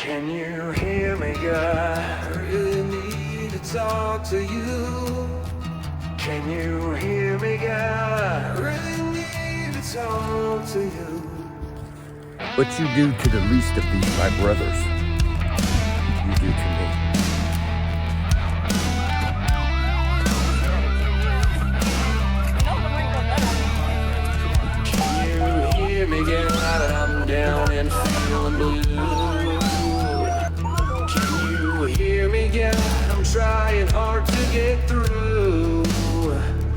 Can you hear me, God? I really need to talk to you. Can you hear me, God? I really need to talk to you. What you do to the least of these, my brothers, you do to me. Can you hear me, God? I'm down and feeling blue. Can you hear me, God? I'm trying hard to get through.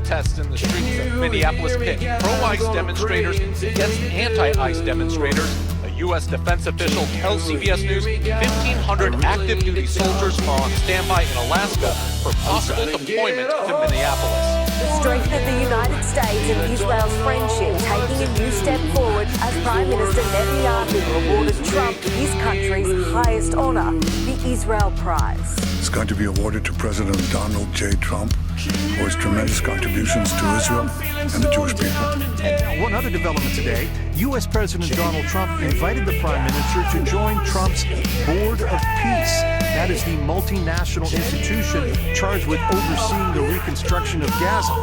Tests in the streets of Minneapolis pit pro-ICE demonstrators against anti-ICE demonstrators. A U.S. defense official tells CBS News 1,500 active duty soldiers are on standby in Alaska for possible deployment to Minneapolis. The strength of the United States and Israel's friendship taking a new step forward as Prime Minister Netanyahu awarded Trump his country's highest honour, the Israel Prize. It's going to be awarded to President Donald J. Trump for his tremendous contributions to Israel and the Jewish people. And one other development today, U.S. President Donald Trump invited the Prime Minister to join Trump's Board of Peace. That is the multinational institution charged with overseeing the reconstruction of Gaza.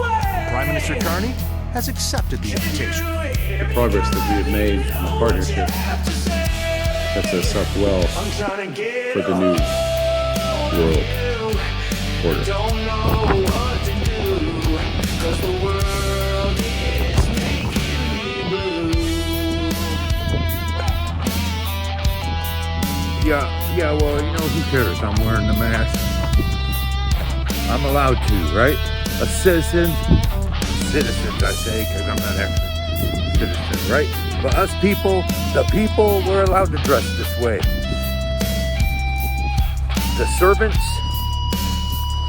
Prime Minister Carney has accepted the invitation. The progress that we have made in the partnership sets us up well for the new world order. Don't know what to do, 'cause the world is making me blue. Yeah, well, who cares? I'm wearing the mask. I'm allowed to, right? A citizens, I say, because I'm not actually a citizen, right? But us people, the people, we're allowed to dress this way. The servants,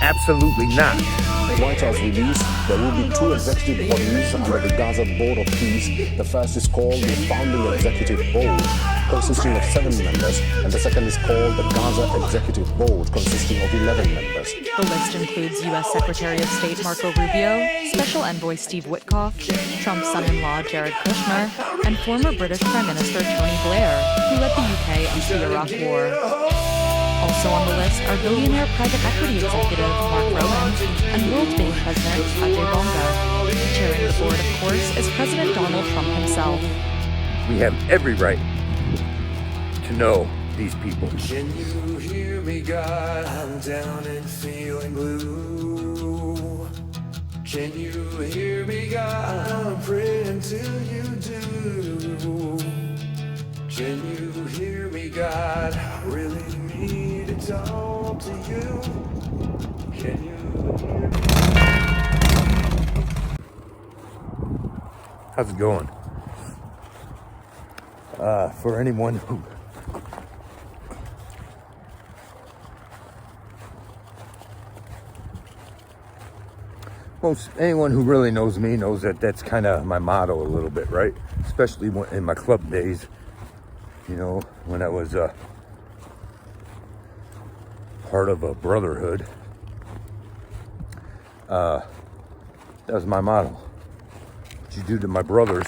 absolutely not. The White House released there will be two executive bodies under the Gaza Board of Peace. The first is called the Founding Executive Board, consisting of 7 members, and the second is called the Gaza Executive Board, consisting of 11 members. The list includes U.S. Secretary of State Marco Rubio, Special Envoy Steve Witkoff, Trump's son-in-law Jared Kushner, and former British Prime Minister Tony Blair, who led the UK into the Iraq War. Also on the list are billionaire private equity executive Mark Rowan and World Bank President Ajay Banga. Chairing the board, of course, is President Donald Trump himself. We have every right to know these people. Can you hear me, God? I'm down and feeling blue. Can you hear me, God? I'm praying till you do. Can you hear me, God? I really need to talk to you. Can you hear me? How's it going? For anyone who anyone who really knows me knows that that's kind of my motto a little bit, right? Especially in my club days, when I was part of a brotherhood. That was my motto. What you do to my brothers,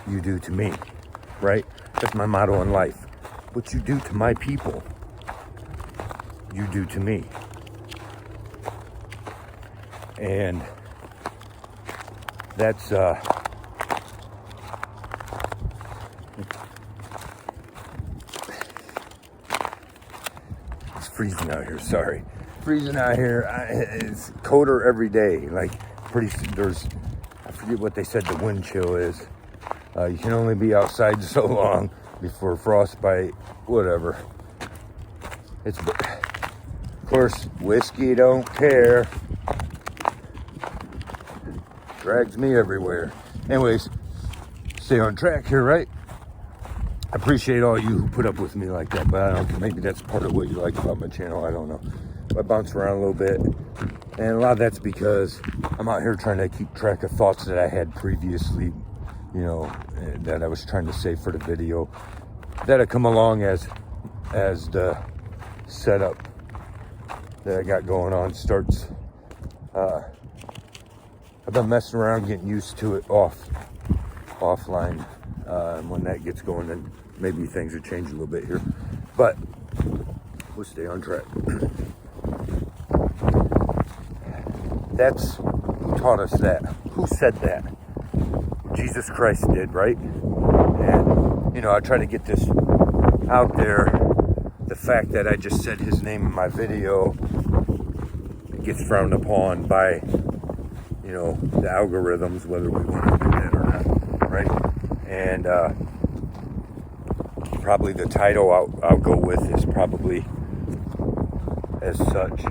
you do to me, right? That's my motto in life. What you do to my people, you do to me. And that's it's freezing out here, sorry. Freezing out here. It's colder every day. Like I forget what they said the wind chill is. You can only be outside so long before frostbite, whatever. Of course, whiskey don't care. Drags me everywhere. Anyways, stay on track here, right? I appreciate all you who put up with me like that, but I don't know, maybe that's part of what you like about my channel, I don't know. I bounce around a little bit, and a lot of that's because I'm out here trying to keep track of thoughts that I had previously, that I was trying to save for the video, that had come along as the setup that I got going on starts. I've been messing around, getting used to it offline, and when that gets going, then maybe things will change a little bit here. But we'll stay on track. That's who taught us that. Who said that? Jesus Christ did, right? And, you know, I try to get this out there. The fact that I just said his name in my video gets frowned upon by, you know, the algorithms, whether we want to admit that or not, right? And probably the title I'll go with is probably as such.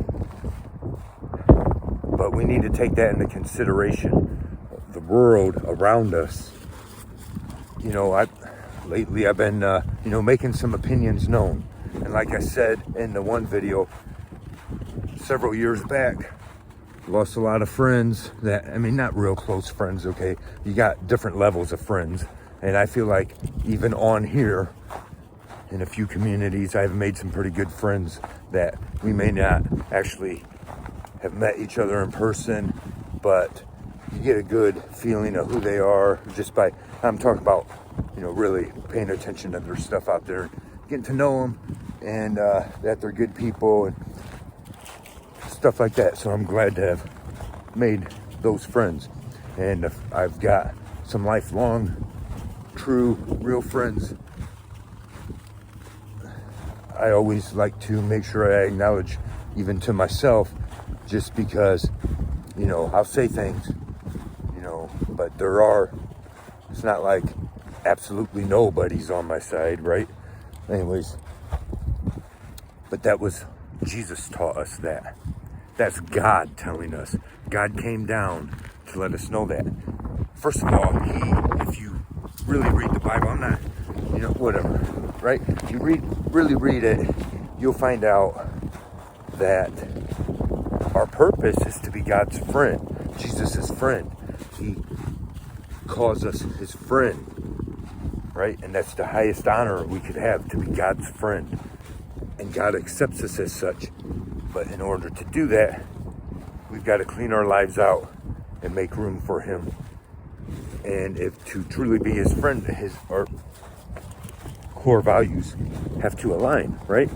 But we need to take that into consideration. The world around us. You know, lately I've been, you know, making some opinions known. And like I said in the one video, several years back, lost a lot of friends that, I mean, not real close friends, okay? You got different levels of friends. And I feel like even on here, in a few communities, I've made some pretty good friends that we may not actually have met each other in person, but you get a good feeling of who they are just by, I'm talking about, you know, really paying attention to their stuff out there, getting to know them, and that they're good people and stuff like that. So I'm glad to have made those friends. And I've got some lifelong, true, real friends. I always like to make sure I acknowledge, even to myself, just because, you know, I'll say things, you know, but it's not like absolutely nobody's on my side, right? Anyways, but that was, Jesus taught us that. That's God telling us. God came down to let us know that. First of all, if you really read the Bible, I'm not, you know, whatever, right? If you really read it, you'll find out that our purpose is to be God's friend, Jesus' friend. He calls us his friend, right? And that's the highest honor we could have, to be God's friend. And God accepts us as such. But in order to do that, we've got to clean our lives out and make room for him. And if to truly be his friend, our core values have to align, right?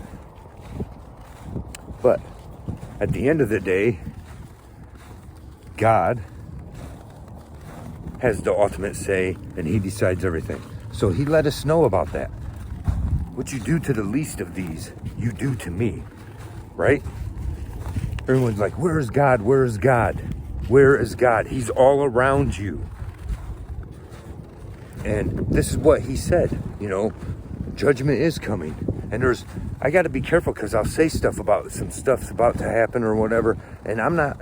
But at the end of the day, God has the ultimate say, and he decides everything. So he let us know about that. What you do to the least of these, you do to me, right? Everyone's like, where is God? Where is God? Where is God? He's all around you. And this is what he said, you know, judgment is coming. And I got to be careful, because I'll say stuff about some stuff's about to happen or whatever. And I'm not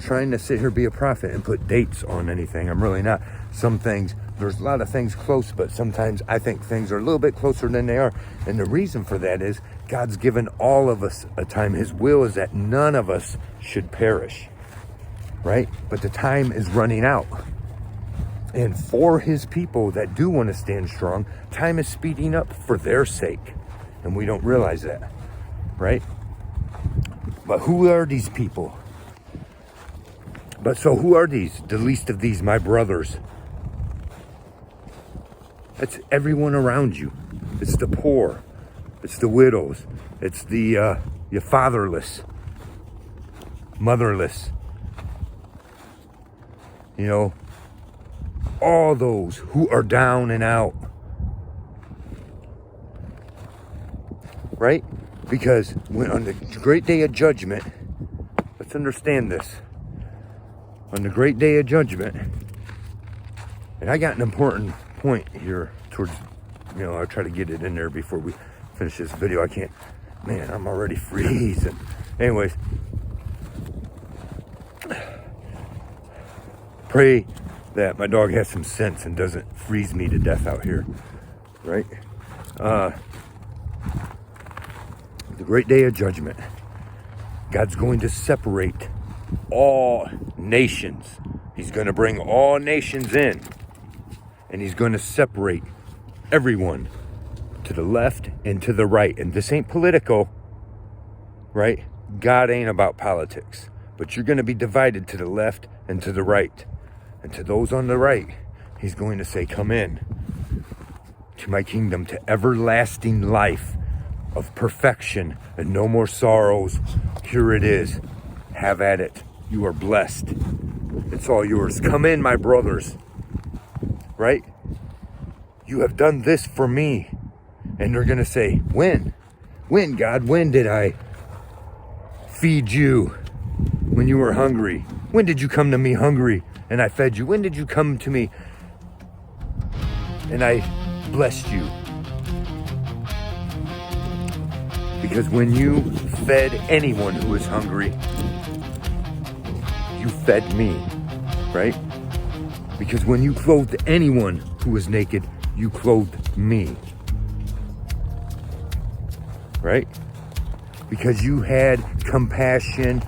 trying to sit here be a prophet and put dates on anything. I'm really not. Some things, there's a lot of things close, but sometimes I think things are a little bit closer than they are. And the reason for that is God's given all of us a time. His will is that none of us should perish, right? But the time is running out. And for his people that do want to stand strong, time is speeding up for their sake. And we don't realize that, right? But who are these people? So who are these? The least of these, my brothers. It's everyone around you. It's the poor. It's the widows. It's the fatherless, motherless. You know, all those who are down and out. Right? Because when on the great day of judgment, let's understand this. On the great day of judgment, and I got an important point here towards, you know, I'll try to get it in there before we finish this video. I can't, man, I'm already freezing. Anyways, pray that my dog has some sense and doesn't freeze me to death out here, right? The great day of judgment, God's going to separate all nations. He's going to bring all nations in, and he's going to separate everyone to the left and to the right. And this ain't political, right? God ain't about politics, but you're going to be divided to the left and to the right. And to those on the right, he's going to say, come in to my kingdom, to everlasting life, of perfection and no more sorrows. Here it is. Have at it. You are blessed. It's all yours. Come in, my brothers. Right? You have done this for me. And they're going to say, when? When, God? When did I feed you when you were hungry? When did you come to me hungry and I fed you? When did you come to me and I blessed you? Because when you fed anyone who was hungry, you fed me, right? Because when you clothed anyone who was naked, you clothed me, right? Because you had compassion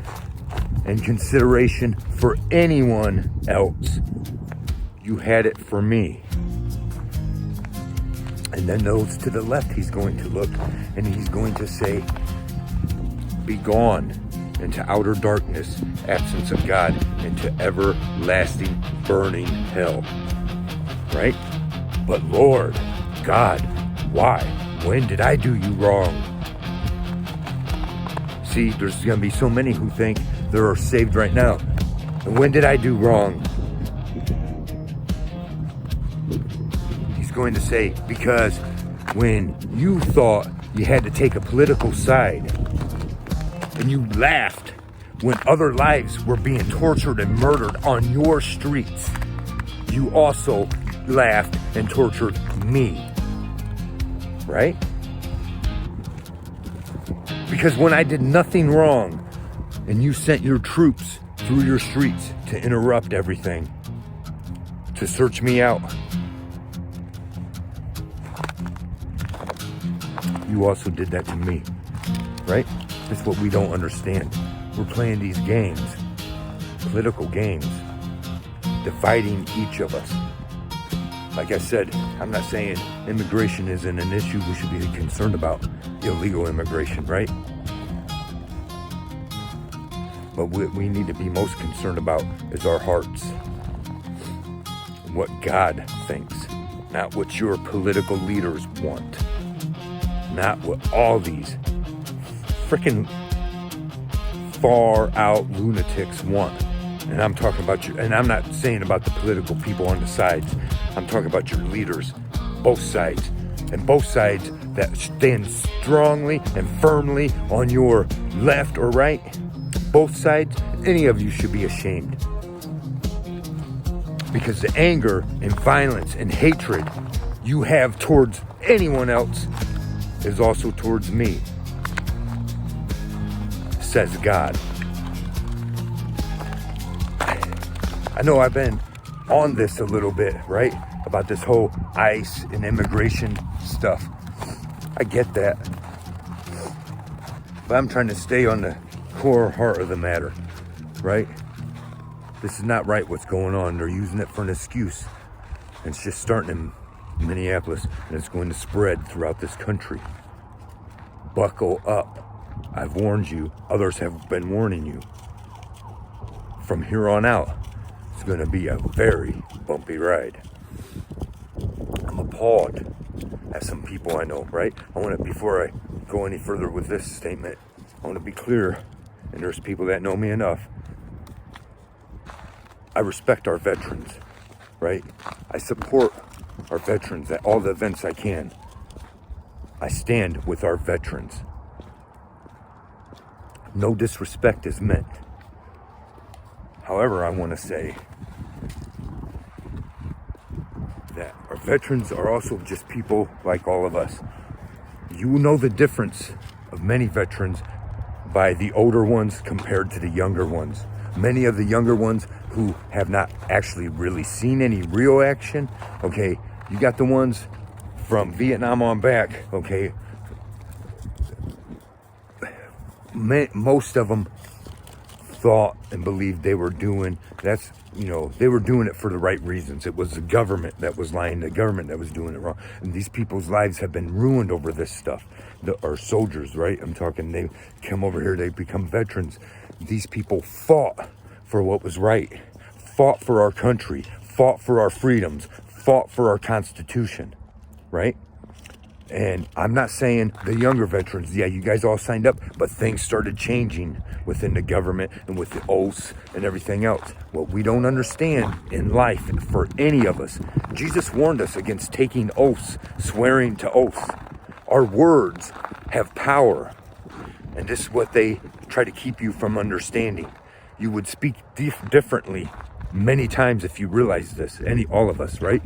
and consideration for anyone else, you had it for me. And then those to the left, he's going to look and he's going to say, be gone into outer darkness, absence of God, into everlasting burning hell. Right? But Lord, God, why? When did I do you wrong? See, there's going to be so many who think they're saved right now. And when did I do wrong? He's going to say, because when you thought you had to take a political side, and you laughed when other lives were being tortured and murdered on your streets, you also laughed and tortured me, right? Because when I did nothing wrong and you sent your troops through your streets to interrupt everything, to search me out, you also did that to me, right? That's what we don't understand. We're playing these games, political games, dividing each of us. Like I said, I'm not saying immigration isn't an issue we should be concerned about, illegal immigration, right? But what we need to be most concerned about is our hearts. What God thinks, not what your political leaders want. Not what all these freaking far out lunatics want. And I'm talking about you, and I'm not saying about the political people on the sides. I'm talking about your leaders, both sides, and both sides that stand strongly and firmly on your left or right. Both sides, any of you should be ashamed. Because the anger and violence and hatred you have towards anyone else is also towards me, says God. I know I've been on this a little bit, right? About this whole ICE and immigration stuff. I get that. But I'm trying to stay on the core heart of the matter, right? This is not right what's going on. They're using it for an excuse. And it's just starting in Minneapolis, and it's going to spread throughout this country. Buckle up. I've warned you. Others have been warning you. From here on out, it's going to be a very bumpy ride. I'm appalled at some people I know, right? Before I go any further with this statement, I want to be clear, and there's people that know me enough. I respect our veterans, right? I support our veterans at all the events I can. I stand with our veterans. No disrespect is meant. However, I want to say that our veterans are also just people like all of us. You know the difference of many veterans by the older ones compared to the younger ones. Many of the younger ones who have not actually really seen any real action, okay, you got the ones from Vietnam on back, okay, most of them thought and believed they were doing, they were doing it for the right reasons. It was the government that was lying, the government that was doing it wrong. And these people's lives have been ruined over this stuff. Our soldiers, right? I'm talking, they come over here, they become veterans. These people fought for what was right, fought for our country, fought for our freedoms, fought for our Constitution, right? And I'm not saying the younger veterans, yeah, you guys all signed up, but things started changing within the government and with the oaths and everything else. What we don't understand in life for any of us, Jesus warned us against taking oaths, swearing to oaths. Our words have power. And this is what they try to keep you from understanding. You would speak differently many times if you realize this, all of us, right?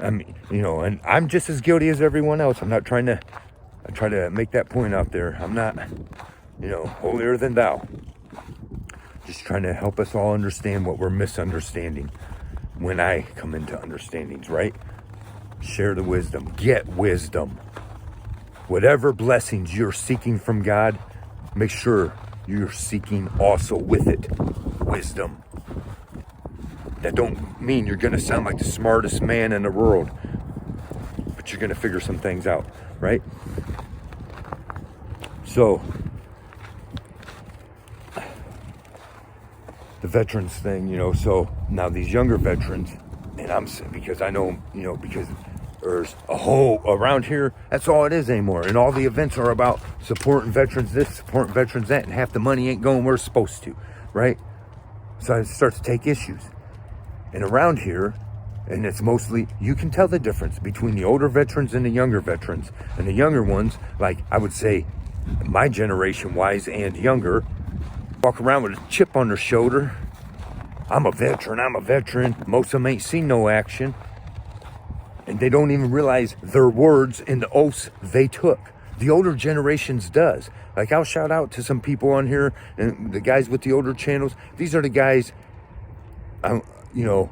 I mean, you know, and I'm just as guilty as everyone else. I try to make that point out there. I'm not, you know, holier than thou. Just trying to help us all understand what we're misunderstanding when I come into understandings, right? Share the wisdom. Get wisdom. Whatever blessings you're seeking from God, make sure you're seeking also with it wisdom. That don't mean you're going to sound like the smartest man in the world, but you're going to figure some things out, right? So, the veterans thing, you know, so now these younger veterans, and because I know, you know, because there's a whole, around here, that's all it is anymore. And all the events are about supporting veterans this, supporting veterans that, and half the money ain't going where it's supposed to, right? So I start to take issues. And around here, and it's mostly, you can tell the difference between the older veterans and the younger veterans. And the younger ones, like I would say, my generation wise and younger, walk around with a chip on their shoulder. I'm a veteran. Most of them ain't seen no action. And they don't even realize their words and the oaths they took. The older generations does. Like, I'll shout out to some people on here, and the guys with the older channels. These are the guys, you know,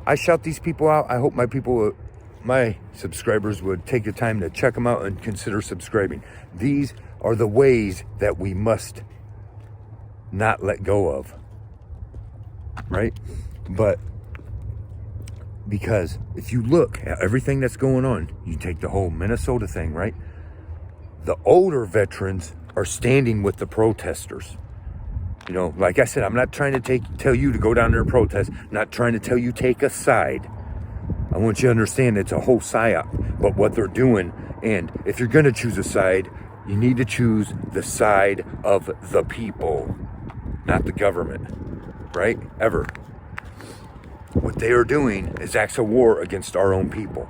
I shout these people out. I hope my subscribers would take the time to check them out and consider subscribing. These are the ways that we must not let go of, right? But because if you look at everything that's going on, you take the whole Minnesota thing, right? The older veterans are standing with the protesters. You know, like I said, I'm not trying to tell you to go down there and protest. I'm not trying to tell you take a side. I want you to understand it's a whole psyop. But what they're doing, and if you're going to choose a side, you need to choose the side of the people, not the government, right? Ever. What they are doing is acts of war against our own people,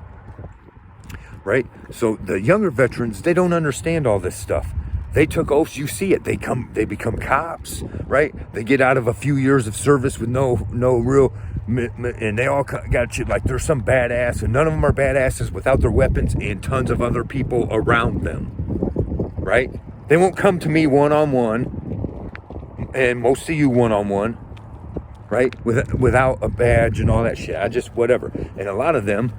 right? So the younger veterans, they don't understand all this stuff. They took oaths. You see it. They become cops, right? They get out of a few years of service with no real, and they all got shit like they're some badass, and none of them are badasses without their weapons and tons of other people around them, right? They won't come to me one-on-one, and most of you one-on-one, right? Without a badge and all that shit. Whatever. And a lot of them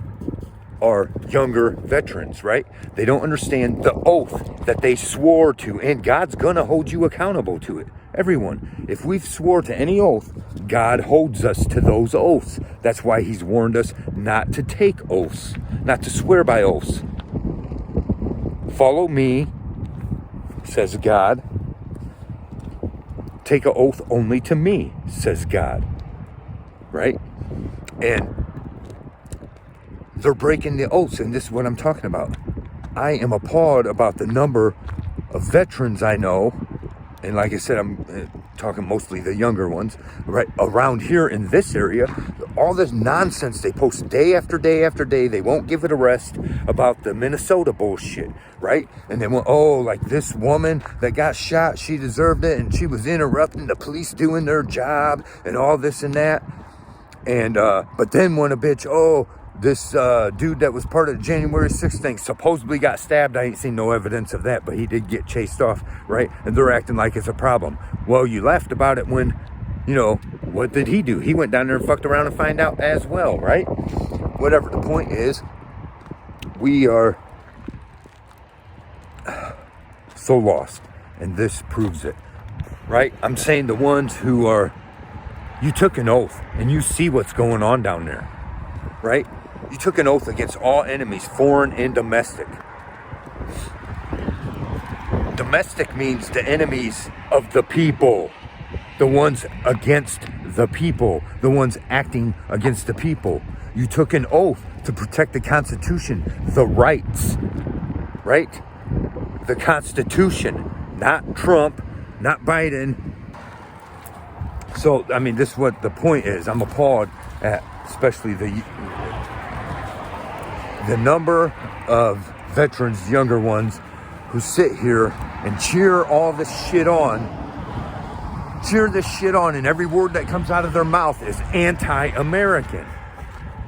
are younger veterans, right? They don't understand the oath that they swore to, and God's gonna hold you accountable to it. Everyone, if we've swore to any oath, God holds us to those oaths. That's why he's warned us not to take oaths, not to swear by oaths. Follow me, says God. Take an oath only to me, says God, right? And they're breaking the oaths, and this is what I'm talking about. I am appalled about the number of veterans I know, and like I said, I'm talking mostly the younger ones, right? Around here in this area, all this nonsense they post day after day after day, they won't give it a rest about the Minnesota bullshit, right? And they want, like this woman that got shot, she deserved it, and she was interrupting the police doing their job, and all this and that. And, but then when a bitch, this dude that was part of the January 6th thing supposedly got stabbed. I ain't seen no evidence of that, but he did get chased off, right? And they're acting like it's a problem. Well, you laughed about it when, you know, what did he do? He went down there and fucked around and find out as well, right? Whatever, the point is, we are so lost, and this proves it, right? I'm saying the ones who are, you took an oath, and you see what's going on down there, right? You took an oath against all enemies, foreign and domestic. Domestic means the enemies of the people, the ones against the people, the ones acting against the people. You took an oath to protect the Constitution, the rights right? The Constitution, not Trump, not Biden. So, I mean, this is what the point is. I'm appalled at especially the number of veterans, younger ones, who sit here and cheer all this shit on. Cheer this shit on, and every word that comes out of their mouth is anti-American,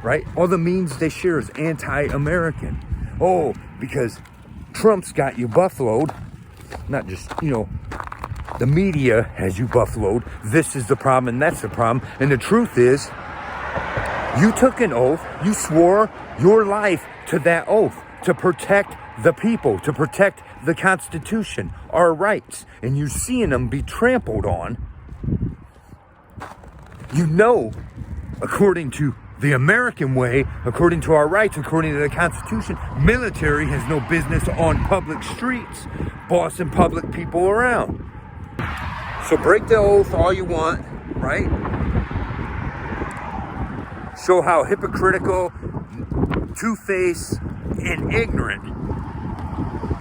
right? All the memes they share is anti-American. Oh, because Trump's got you buffaloed. Not just, the media has you buffaloed. This is the problem and that's the problem. And the truth is, you took an oath. You swore your life to that oath to protect the people, to protect the Constitution, our rights. And you're seeing them be trampled on. According to the American way, according to our rights, according to the Constitution, military has no business on public streets, bossing public people around. So break the oath all you want, right? Show how hypocritical, two-faced, and ignorant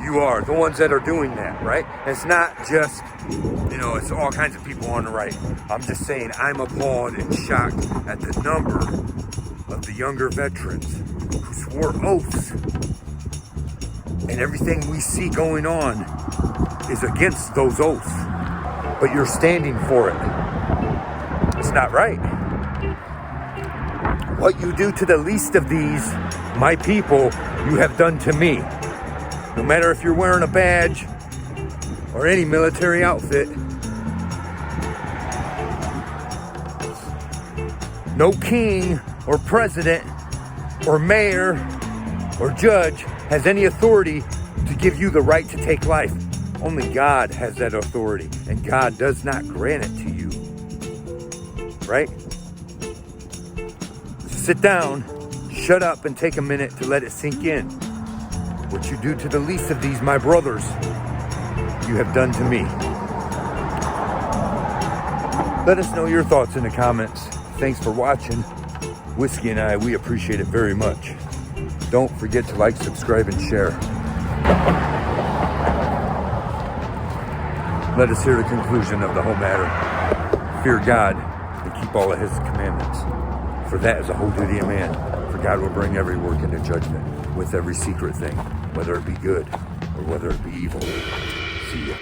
you are, the ones that are doing that, right? It's not just, it's all kinds of people on the right. I'm just saying, I'm appalled and shocked at the number of the younger veterans who swore oaths. And everything we see going on is against those oaths. But you're standing for it. It's not right. What you do to the least of these, my people, you have done to me. No matter if you're wearing a badge or any military outfit, no king or president or mayor or judge has any authority to give you the right to take life. Only God has that authority, and God does not grant it to you. Right? Sit down, shut up, and take a minute to let it sink in. What you do to the least of these, my brothers, you have done to me. Let us know your thoughts in the comments. Thanks for watching. Whiskey and I, we appreciate it very much. Don't forget to like, subscribe, and share. Let us hear the conclusion of the whole matter. Fear God and keep all of his commandments. For that is a whole duty of man. For God will bring every work into judgment with every secret thing, whether it be good or whether it be evil. See ya.